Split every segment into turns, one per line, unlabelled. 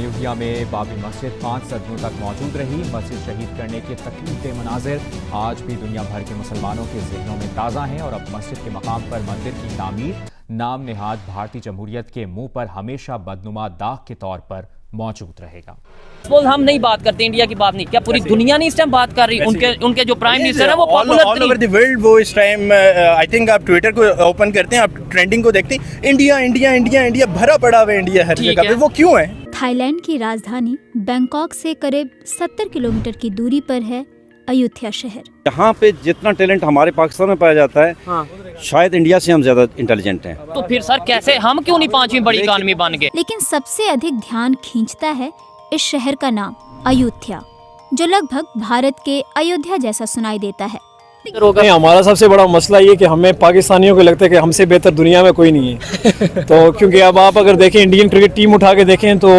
अयोध्या में बाबरी मस्जिद 5 सदियों तक मौजूद रही। मस्जिद शहीद करने के तकलीफदेह मनाजिर आज भी दुनिया भर के मुसलमानों के ज़हनों में ताज़ा हैं और अब मस्जिद के मकाम पर मंदिर की तामीर नाम नेहाद भारतीय जमहूरियत के मुंह पर हमेशा बदनुमा दाग के तौर पर मौजूद रहेगा।
बोल हम नहीं बात करते, इंडिया की बात नहीं, क्या पूरी दुनिया नहीं इस टाइम बात कर रही? उनके जो प्राइम मिनिस्टर है वो popular
all over the world वो इस टाइम आई थिंक आप ट्विटर को ओपन करते हैं, आप ट्रेंडिंग को देखते हैं, इंडिया इंडिया इंडिया इंडिया भरा पड़ा हुआ इंडिया हर जगह पे। वो क्यों है?
थाईलैंड की राजधानी बैंकॉक से करीब 70 किलोमीटर की दूरी पर है अयोध्या शहर।
यहाँ पे जितना टैलेंट हमारे पाकिस्तान में पाया जाता है,
हाँ।
शायद इंडिया से हम ज्यादा इंटेलिजेंट हैं।
तो फिर सर कैसे हम क्यों नहीं 5वीं बड़ी इकॉनमी बन गए?
लेकिन सबसे अधिक ध्यान खींचता है इस शहर का नाम अयोध्या, जो लगभग भारत के अयोध्या जैसा सुनाई देता है।
हमारा सबसे बड़ा मसला ये कि हमें पाकिस्तानियों को लगता है कि हमसे बेहतर दुनिया में कोई नहीं है। तो क्योंकि अब आप अगर देखें इंडियन क्रिकेट टीम उठा के देखें तो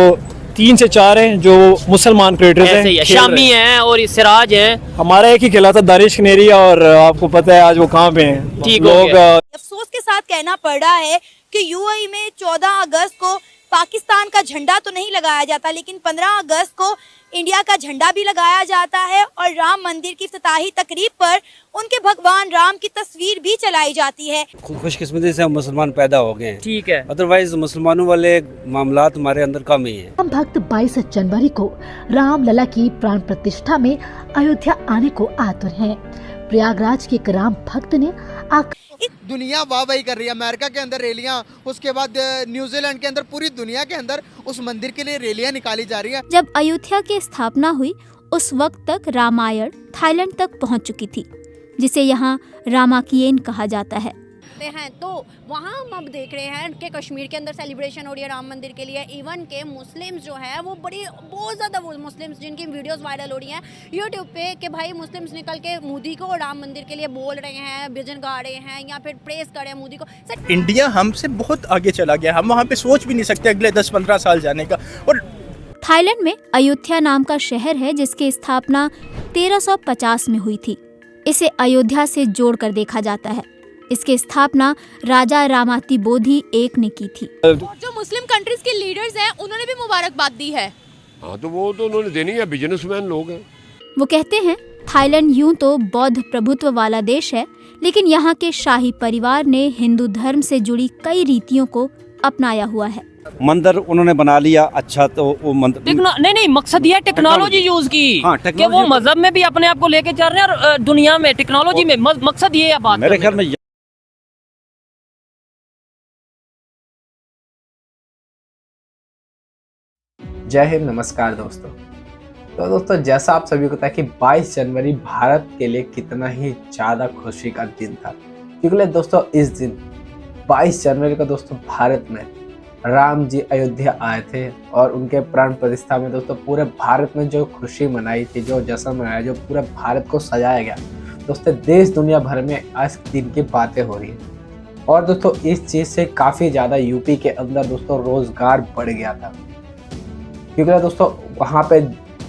3 से 4 हैं जो मुसलमान क्रिकेटर्स हैं,
शामी हैं और सिराज हैं।
हमारा एक ही खिला था दानिश कनेरिया, और आपको पता है आज वो कहाँ पे हैं।
ठीक
लोग
अफसोस के साथ कहना पड़ रहा है कि यूएई में 14 अगस्त को पाकिस्तान का झंडा तो नहीं लगाया जाता, लेकिन 15 अगस्त को इंडिया का झंडा भी लगाया जाता है और राम मंदिर की इफ्तिताही तकरीब पर उनके भगवान राम की तस्वीर भी चलाई जाती है।
खुशकिस्मती से हम मुसलमान पैदा हो गए हैं,
ठीक है,
अदरवाइज मुसलमानों वाले मामलात हमारे अंदर कम ही है।
हम भक्त 22 जनवरी को रामलला की प्राण प्रतिष्ठा में अयोध्या आने को आतुर हैं। प्रयागराज के एक राम भक्त ने
दुनिया वाहवाही कर रही है। अमेरिका के अंदर रैलियां, उसके बाद न्यूजीलैंड के अंदर, पूरी दुनिया के अंदर उस मंदिर के लिए रैलियां निकाली जा रही है।
जब अयोध्या की स्थापना हुई उस वक्त तक रामायण थाईलैंड तक पहुंच चुकी थी, जिसे यहाँ रामाकियन कहा जाता है।
हैं तो वहाँ हम अब देख रहे हैं कि कश्मीर के अंदर सेलिब्रेशन हो रही है राम मंदिर के लिए। इवन के मुस्लिम्स जो है वो बहुत ज़्यादा मुस्लिम्स जिनकी वीडियोस वायरल हो रही हैं यूट्यूब पे कि भाई मुस्लिम्स निकल के मोदी को राम मंदिर के लिए बोल रहे हैं, भजन गा रहे हैं या फिर प्रेस कर रहे हैं मोदी को।
इंडिया हमसे बहुत आगे चला गया, हम वहाँ पे सोच भी नहीं सकते अगले 10-15 साल जाने का। और
थाईलैंड में अयोध्या नाम का शहर है जिसकी स्थापना 1350 में हुई थी। इसे अयोध्या से जोड़कर देखा जाता है। इसकी स्थापना राजा रामातिबोधी एक ने की थी।
जो मुस्लिम कंट्रीज के लीडर्स हैं उन्होंने भी मुबारकबाद दी है।
हाँ तो वो तो उन्होंने देनी है, बिजनेसमैन लोग हैं।
वो कहते हैं थाईलैंड यूं तो बौद्ध प्रभुत्व वाला देश है, लेकिन यहाँ के शाही परिवार ने हिंदू धर्म से जुड़ी कई रीतियों को अपनाया हुआ है।
मंदिर उन्होंने बना लिया, अच्छा तो वो मंदिर
नहीं मकसद ये टेक्नोलॉजी यूज की,
हाँ,
कि वो मजहब में भी अपने आप को लेके चल रहे हैं और दुनिया में टेक्नोलॉजी में मकसद ये है बात।
मेरे ख्याल में
जय हिंद, नमस्कार दोस्तों। तो दोस्तों जैसा आप सभी को पता है कि 22 जनवरी भारत के लिए कितना ही ज़्यादा खुशी का दिन था, क्योंकि दोस्तों इस दिन 22 जनवरी को दोस्तों भारत में राम जी अयोध्या आए थे और उनके प्राण प्रतिष्ठा में दोस्तों पूरे भारत में जो खुशी मनाई थी, जो जश्न मनाया, जो पूरे भारत को सजाया गया, दोस्तों देश दुनिया भर में आज दिन की बातें हो रही है। और दोस्तों इस चीज़ से काफ़ी ज़्यादा यूपी के अंदर दोस्तों रोज़गार बढ़ गया था, क्योंकि दोस्तों वहाँ पे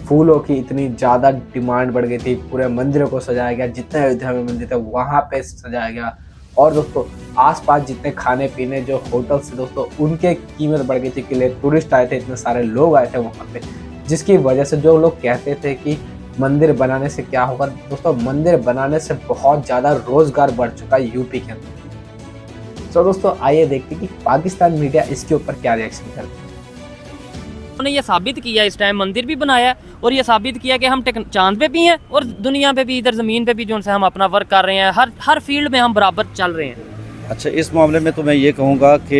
फूलों की इतनी ज़्यादा डिमांड बढ़ गई थी। पूरे मंदिरों को सजाया गया, जितने अयोध्या में मंदिर थे वहाँ पे सजाया गया। और दोस्तों आसपास जितने खाने पीने जो होटल्स थे दोस्तों उनके कीमत बढ़ गई थी, कि टूरिस्ट आए थे, इतने सारे लोग आए थे वहाँ पे, जिसकी वजह से जो लोग कहते थे कि मंदिर बनाने से क्या होगा, दोस्तों मंदिर बनाने से बहुत ज़्यादा रोज़गार बढ़ चुका है यूपी के अंदर। तो दोस्तों आइए देखते कि पाकिस्तान मीडिया इसके ऊपर क्या रिएक्शन करती है।
उन्होंने ये साबित किया, इस टाइम मंदिर भी बनाया और ये साबित किया कि हम चांद पे भी हैं और दुनिया पे भी, इधर ज़मीन पे भी जो हम अपना वर्क कर रहे हैं, हर फील्ड में हम बराबर चल रहे हैं।
अच्छा, इस मामले में तो मैं ये कहूँगा कि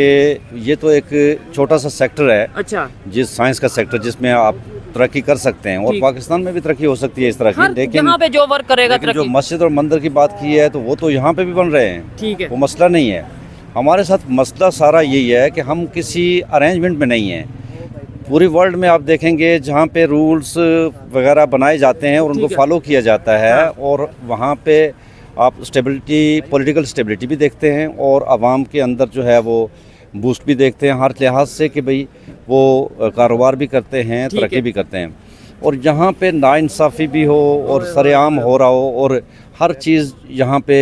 ये तो एक छोटा सा सेक्टर है,
अच्छा,
जिस साइंस का सेक्टर जिसमें आप तरक्की कर सकते हैं, और पाकिस्तान में भी तरक्की हो सकती है इस तरह की। लेकिन
यहाँ पे जो वर्क करेगा,
जो मस्जिद और मंदिर की बात की है तो वो तो यहाँ पे भी बन रहे हैं,
ठीक है,
वो मसला नहीं है। हमारे साथ मसला सारा यही है कि हम किसी अरेंजमेंट में नहीं हैं। पूरी वर्ल्ड में आप देखेंगे जहाँ पे रूल्स वगैरह बनाए जाते हैं और उनको फॉलो किया जाता है,
हाँ।
और वहाँ पे आप स्टेबिलिटी, पॉलिटिकल स्टेबिलिटी भी देखते हैं और आवाम के अंदर जो है वो बूस्ट भी देखते हैं हर लिहाज से, कि भाई वो कारोबार भी करते हैं, तरक्की भी करते हैं। और यहाँ पे नाइंसाफ़ी भी हो और सरेआम हो रहा हो और हर चीज़ यहाँ पे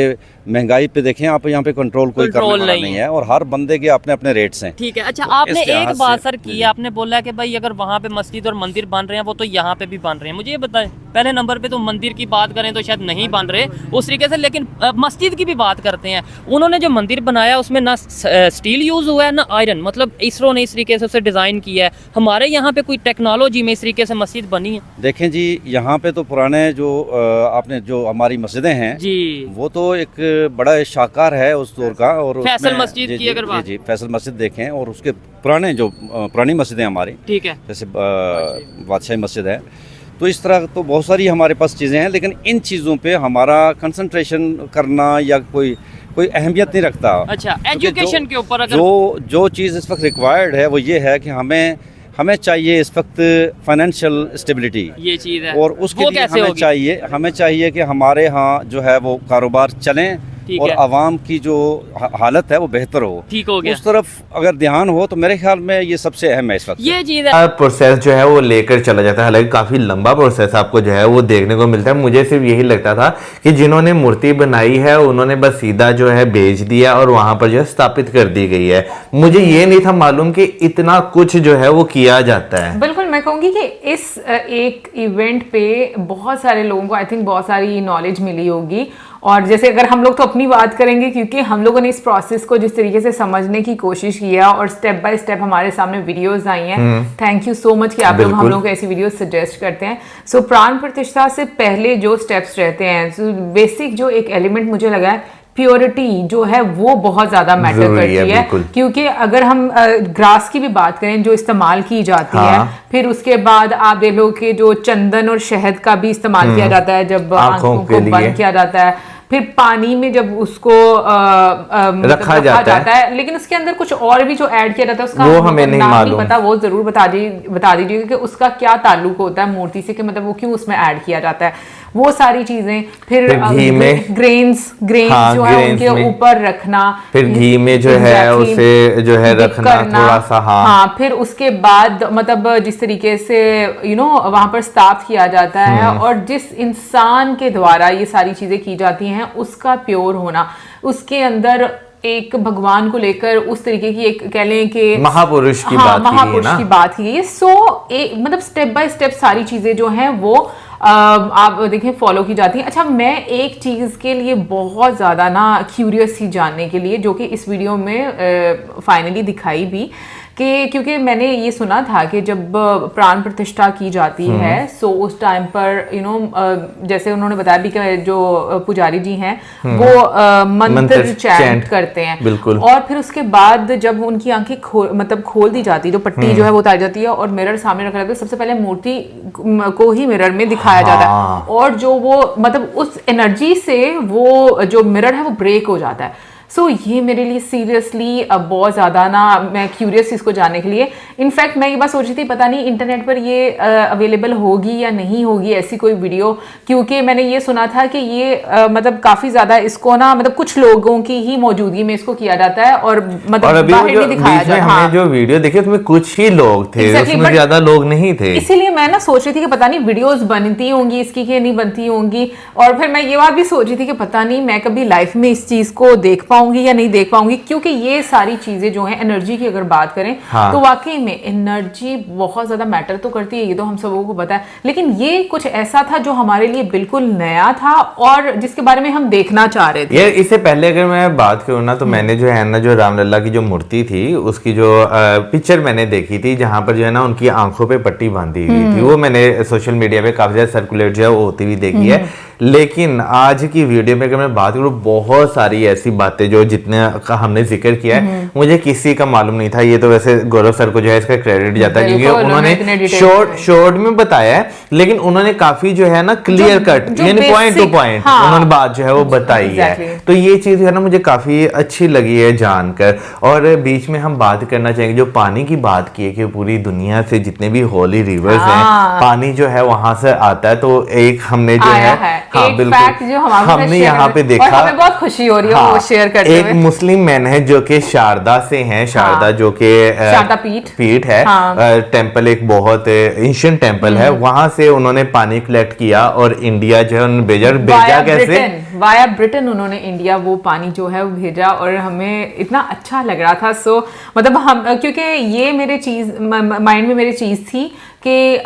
महंगाई पे देखें आप, यहाँ पे कंट्रोल कोई करने वाला नहीं है और हर बंदे के अपने अपने रेट्स हैं।
ठीक है। अच्छा,
तो
आपने
इस लिहाज
एक बात
से-
सर की, आपने बोला कि भाई अगर वहाँ पे मस्जिद और मंदिर बन रहे हैं वो तो यहाँ पे भी बन रहे हैं। मुझे ये बताएं, पहले नंबर पे तो मंदिर की बात करें तो शायद नहीं बन रहे उस तरीके से, लेकिन मस्जिद की भी बात करते हैं। उन्होंने जो मंदिर बनाया उसमें ना स्टील यूज हुआ है ना आयरन, मतलब इसरो ने इस तरीके से उसे डिज़ाइन किया है। हमारे यहाँ पे कोई टेक्नोलॉजी में इस तरीके से मस्जिद बनी है?
देखें जी, यहाँ पे तो पुराने जो आपने जो हमारी मस्जिदें हैं
जी,
वो तो एक बड़ा शाकार है उस दौर का। और
फैसल
उसमें-
मस्जिद
जी,
की
जी,
अगर बात-
जी फैसल मस्जिद देखें और उसके पुराने जो पुरानी मस्जिदें हमारी,
ठीक है,
जैसे बादशाही मस्जिद है, तो इस तरह तो बहुत सारी हमारे पास चीज़ें हैं, लेकिन इन चीज़ों पे हमारा कंसंट्रेशन करना या कोई अहमियत नहीं रखता।
अच्छा,
क्योंकि
एजुकेशन के ऊपर अगर
जो चीज़ इस वक्त रिक्वायर्ड है वो ये है कि हमें चाहिए इस वक्त फाइनेंशियल स्टेबिलिटी,
ये चीज़ है
और उसके
वो
लिए
कैसे होगी?
हमें चाहिए कि हमारे यहाँ जो है वो कारोबार चलें
ठीक
और
है।
आवाम की जो हालत है वो बेहतर हो,
ठीक हो गया।
उस तरफ अगर ध्यान हो तो मेरे ख्याल में ये सबसे अहम है इस वक्त।
ये चीज़ है।
प्रोसेस जो है वो लेकर चला जाता है, हालांकि काफी लंबा प्रोसेस आपको जो है वो देखने को मिलता है। मुझे सिर्फ यही लगता था कि जिन्होंने मूर्ति बनाई है उन्होंने बस सीधा जो है बेच दिया और वहां पर जो है स्थापित कर दी गई है। मुझे ये नहीं था मालूम कि इतना कुछ जो है वो किया जाता है।
बिल्कुल, मैं कहूँगी कि इस एक इवेंट पे बहुत सारे लोगों को आई थिंक बहुत सारी नॉलेज मिली होगी। और जैसे अगर हम लोग तो अपनी बात करेंगे, क्योंकि हम लोगों ने इस प्रोसेस को जिस तरीके से समझने की कोशिश किया और स्टेप बाय स्टेप हमारे सामने वीडियोस आई हैं। थैंक यू सो मच कि आप लोग हम लोगों को ऐसी वीडियोस सजेस्ट करते हैं। सो प्राण प्रतिष्ठा से पहले जो स्टेप्स रहते हैं, बेसिक जो एक एलिमेंट मुझे लगा है, प्योरिटी जो है वो बहुत ज़्यादा मैटर करती है। क्योंकि अगर हम ग्रास की भी बात करें जो इस्तेमाल की जाती है, फिर उसके बाद आप देख लो कि जो चंदन और शहद का भी इस्तेमाल किया जाता है जब आंखों को बंद किया जाता है, फिर पानी में जब उसको रखा जाता है, लेकिन उसके अंदर कुछ और भी जो ऐड किया जाता है उसका
वो हमें नहीं मालूम
पता, वो जरूर बता दीजिए कि उसका क्या ताल्लुक होता है मूर्ति से, कि मतलब वो क्यों उसमें ऐड किया जाता है, वो सारी चीजें। फिर
घी में
ग्रेन्स जो है उनके ऊपर रखना,
फिर घी में जो है उसे जो है रखना थोड़ा सा।
हाँ, फिर उसके बाद मतलब जिस तरीके से वहां पर स्थापित किया जाता है और जिस इंसान के द्वारा ये सारी चीजें की जाती हैं उसका प्योर होना, उसके अंदर एक भगवान को लेकर उस तरीके की एक कह लें कि
महापुरुष की
बात की है। सो मतलब स्टेप बाय स्टेप सारी चीजें जो हैं वो आप देखें फॉलो की जाती हैं। अच्छा, मैं एक चीज़ के लिए बहुत ज़्यादा ना क्यूरियस थी जानने के लिए, जो कि इस वीडियो में फाइनली दिखाई भी, कि क्योंकि मैंने ये सुना था कि जब प्राण प्रतिष्ठा की जाती है सो उस टाइम पर जैसे उन्होंने बताया भी कि जो पुजारी जी हैं वो मंत्र चैंट करते हैं, और फिर उसके बाद जब उनकी आंखें खोल दी जाती है, जो पट्टी जो है वो उतारी जाती है और मिरर सामने रखा जाता है, सबसे पहले मूर्ति को ही मिरर में दिखाया जाता है, और जो वो मतलब उस एनर्जी से वो जो मिरर है वो ब्रेक हो जाता है। सो ये मेरे लिए सीरियसली बहुत ज़्यादा ना, मैं क्यूरियस इसको जानने के लिए, इनफैक्ट मैं ये बात सोच रही थी पता नहीं इंटरनेट पर ये अवेलेबल होगी या नहीं होगी ऐसी कोई वीडियो, क्योंकि मैंने ये सुना था कि ये मतलब काफ़ी ज़्यादा इसको ना मतलब कुछ लोगों की ही मौजूदगी में इसको किया जाता है और मतलब बाहर नहीं दिखाया जाता।
हमने जो वीडियो देखी उसमें कुछ ही लोग थे, उसमें ज़्यादा लोग नहीं थे,
इसीलिए मैं ना सोच रही थी कि पता नहीं वीडियोस बनती होंगी इसकी कि नहीं बनती होंगी, और फिर मैं ये बात भी सोच रही थी कि पता नहीं मैं कभी लाइफ में इस चीज़ को देख पाऊंगी या नहीं देख पाऊंगी, क्योंकि ये सारी चीजें जो हैं एनर्जी की अगर बात करें तो वाकई में एनर्जी बहुत ज्यादा मैटर तो करती है, ये तो हम सबों को पता है, लेकिन ये कुछ ऐसा था जो हमारे लिए बिल्कुल नया था और जिसके बारे में हम देखना चाह रहे थे।
ये इससे पहले अगर मैं बात करूँ ना तो मैंने जो है ना जो रामलला की जो मूर्ति थी उसकी जो पिक्चर मैंने देखी थी जहां पर जो है ना उनकी आंखों पे पट्टी बांधी हुई थी, वो मैंने सोशल मीडिया पे काफी ज्यादा सर्कुलेट जो है वो होती हुई देखी है। लेकिन आज की वीडियो में अगर मैं बात करूँ बहुत सारी ऐसी बातें जो जितने का हमने जिक्र किया है मुझे किसी का मालूम नहीं था। ये तो वैसे गौरव सर को जो है इसका क्रेडिट जाता है क्योंकि उन्होंने शॉर्ट में बताया है, लेकिन उन्होंने काफी जो है ना क्लियर कट यानी पॉइंट टू पॉइंट उन्होंने बात जो है वो बताई है। तो ये चीज जो है ना मुझे काफी अच्छी लगी है जानकर। और बीच में हम बात करना चाहेंगे जो पानी की बात की है कि पूरी दुनिया से जितने भी होली रिवर्स हैं पानी जो है वहां से आता है, तो एक हमने जो है हाँ बिल्कुल
जो
हमने यहाँ पे देखा,
हमें बहुत खुशी हो रही है वो शेयर करते हुए।
एक मुस्लिम मैन है जो कि शारदा से हैं, शारदा जो कि
शारदा पीठ
है, टेम्पल एक बहुत एंशिएंट टेम्पल है, वहां से उन्होंने पानी कलेक्ट किया और इंडिया जो है भेजा कैसे
वाया ब्रिटेन उन्होंने इंडिया वो पानी जो है वो भेजा और हमें इतना अच्छा लग रहा था। सो मतलब हम क्योंकि ये मेरे चीज़ माइंड में मेरी चीज़ थी कि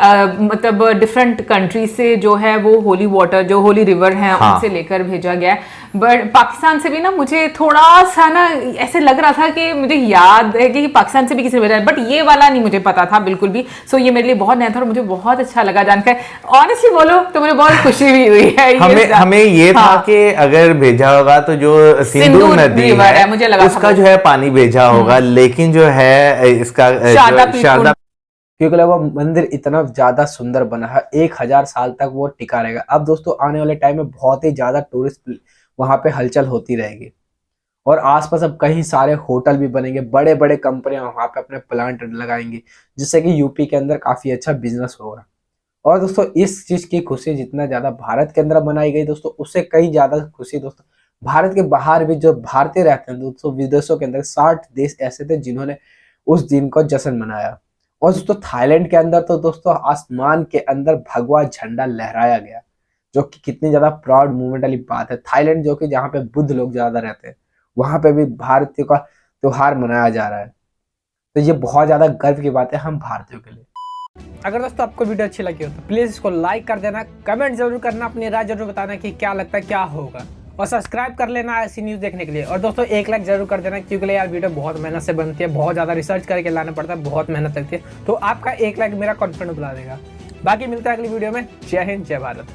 मतलब डिफरेंट कंट्री से जो है वो होली वाटर जो होली रिवर है उनसे लेकर भेजा गया। बट पाकिस्तान से भी ना मुझे थोड़ा सा ना ऐसे लग रहा था कि मुझे याद है कि पाकिस्तान से भी किसी ने भेजा है, बट ये वाला नहीं मुझे पता था बिल्कुल भी। सो ये मेरे लिए बहुत नया था और मुझे बहुत अच्छा लगा जानकर। ऑनेस्टली बोलो तो मुझे बहुत खुशी भी हुई है।
हमें ये था कि अगर भेजा होगा तो जो सिंधु नदी है
मुझे लगा
उसका जो है पानी भेजा होगा, लेकिन जो है इसका शारदा
क्योंकि वो मंदिर इतना ज्यादा सुंदर बना है, 1000 साल तक वो टिका रहेगा। अब दोस्तों आने वाले टाइम में बहुत ही ज्यादा टूरिस्ट वहां पे हलचल होती रहेगी और आसपास अब कई सारे होटल भी बनेंगे, बड़े बड़े कंपनियां वहां पे अपने प्लांट लगाएंगी, जिससे कि यूपी के अंदर काफी अच्छा बिजनेस होगा। और दोस्तों इस चीज की खुशी जितना ज्यादा भारत के अंदर मनाई गई दोस्तों, उससे कई ज्यादा खुशी दोस्तों भारत के बाहर भी जो भारतीय रहते हैं दोस्तों, विदेशों के अंदर 60 देश ऐसे थे जिन्होंने उस दिन को जश्न मनाया। और दोस्तों थाईलैंड के अंदर तो दोस्तों आसमान के अंदर भगवा झंडा लहराया गया, जो कि कितनी ज्यादा प्राउड मूवमेंट वाली बात है। थाईलैंड जो कि जहाँ पे बुद्ध लोग ज्यादा रहते हैं, वहां पे भी भारतीयों का त्योहार मनाया जा रहा है। तो ये बहुत ज्यादा गर्व की बात है हम भारतीयों के लिए।
अगर दोस्तों आपको वीडियो अच्छी लगी हो तो प्लीज इसको लाइक कर देना, कमेंट जरूर करना, अपनी राय जरूर बताना कि क्या लगता है क्या होगा, और सब्सक्राइब कर लेना ऐसी न्यूज़ देखने के लिए। और दोस्तों 1 लाइक जरूर कर देना, क्योंकि यार वीडियो बहुत मेहनत से बनती है, बहुत ज़्यादा रिसर्च करके लाना पड़ता है, बहुत मेहनत लगती है। तो आपका 1 लाइक मेरा कॉन्फिडेंस बढ़ा देगा। बाकी मिलता है अगली वीडियो में। जय हिंद, जय भारत।